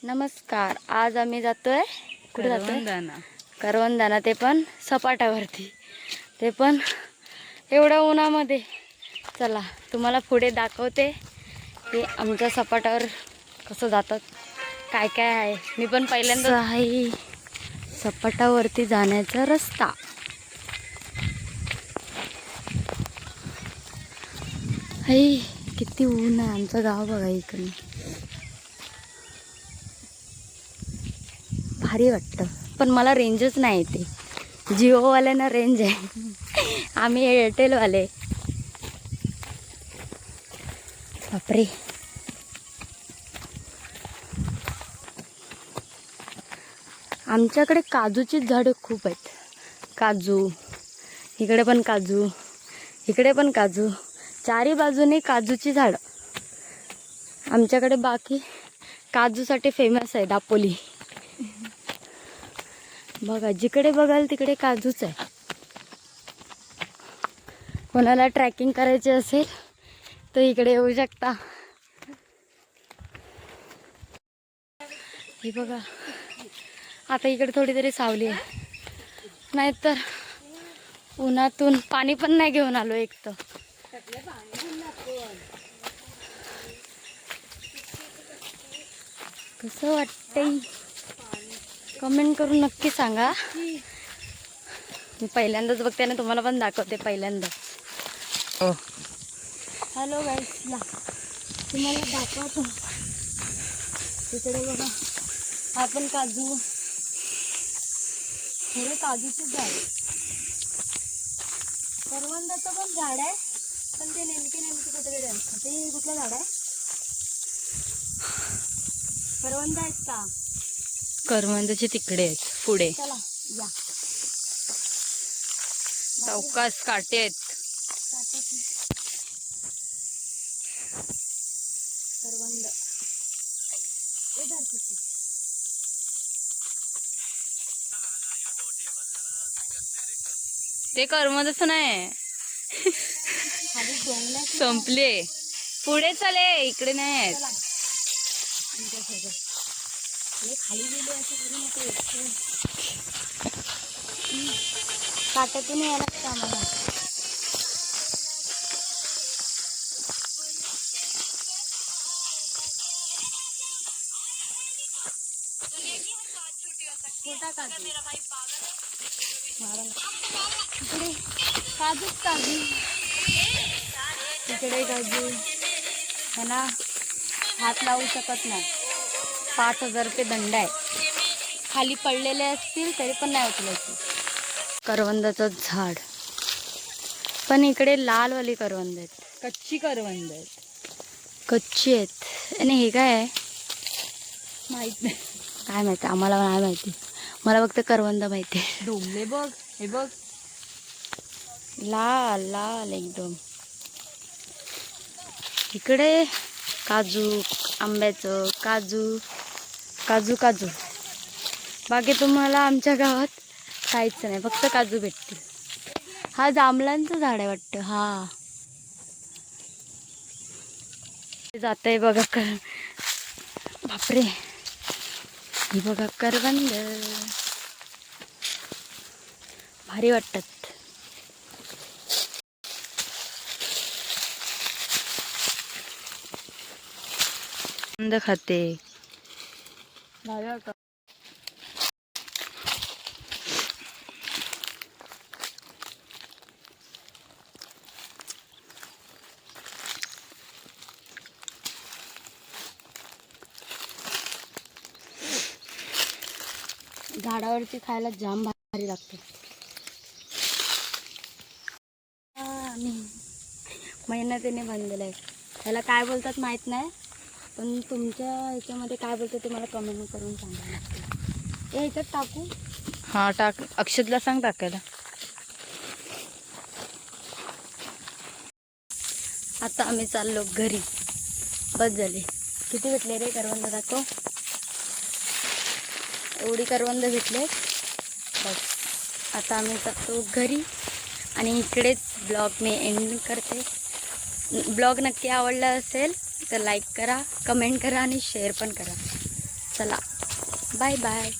नमस्कार. आज आम्ही जातोय कुठे जातोय? करवंदाना. ते पण सपाटावरती, ते पण एवढ्या उन्हामध्ये. चला तुम्हाला पुढे दाखवते की आमच्या सपाटावर कसं जातात, काय काय आहे. मी पण पहिल्यांदा आहे सपाटावरती जाण्याचा रस्ता. हाय किती ऊन आहे. आमचं गाव बघा इकडे, भारी वाटतं. पण मला रेंजच नाही येते. जिओवाल्यांना रेंज आहे, आम्ही एअरटेलवाले. बापरे. आमच्याकडे काजूची झाडं खूप आहेत. काजू, इकडे पण काजू, इकडे पण काजू, चारी बाजूने काजूची झाडं आमच्याकडे. बाकी काजूसाठी फेमस आहे दापोली. बघा जिकडे बघाल तिकडे काजूच आहे. कोणाला ट्रॅकिंग करायचे असेल तर इकडे येऊ शकता. हे बघा आता इकडे थोडी तरी सावली आहे, नाहीतर उन्हातून पाणी पण नाही घेऊन आलो एक तर. कसं वाटतंय कमेंट करून नक्की सांगा. मी पहिल्यांदाच बघते ना, तुम्हाला पण दाखवते पहिल्यांदाच. हॅलो गाईस, या तुम्हाला दाखवतो. तिकडे बघा हा पण काजू, खरं काजूचीच झाड. करवंदाचं पण झाड आहे, पण ते नेमके कुठे असतं. ते कुठलं झाड आहे? करवंद आहेत का? करवंदाचे तिकडे आहेत पुढे. चला या. चौकास काटे आहेत. करवंद ते करवंदच नाही, संपले. पुढे चाले, इकडे नाही आहेत. खाली गेले असं करू नको. काट्यातून यायला लागतं आम्हाला. छोटा काजू, इकडे काजूच काजू, तिकडे काजू. ह्याला हात लावू शकत नाही. 5,000 रुपये दंड आहे. खाली पडलेले असतील तरी पण नाही उचलायची. करवंदाचं झाड, पण इकडे लालवाली करवंद आहेत. कच्ची करवंद आहेत, कच्ची आहेत. आणि हे काय आहे माहित नाही, काय माहिती आम्हाला, नाही माहिती. मला फक्त करवंद माहिती आहे. डोंबले बघ, हे बघ लाल लाल एकदम. इकडे काजू, आंब्याचं काजू, काजू काजू. बाकी तुम्हाला आमच्या गावात काहीच नाही, फक्त काजू भेटतील. हा जांभळांचं झाड आहे वाटतं. हा जात आहे बघा. बापरे, ही बघा करवंद भारी वाटतात. करवंद खाते. झाडावरती खायला जाम भारी लागते. मी मेहनतीने बांधलेलं आहे. त्याला काय बोलतात माहित नाही, पण तुमच्या ह्याच्यामध्ये काय बोलतात ते मला कमेंट करून सांगा नक्की. हे ह्याच्यात टाकू? हा टाक. अक्षतला सांग टाकायला. आता आम्ही चाललो घरी. बस झाले. किती भेटले रे करवंद दाखव. एवढी करवंद भेटले बस. आता आम्ही जातो घरी आणि इकडेच ब्लॉग मी एंड करते. ब्लॉग नक्की आवडला असेल तर लाईक करा, कमेंट करा आणि शेअर पण करा. चला बाय बाय.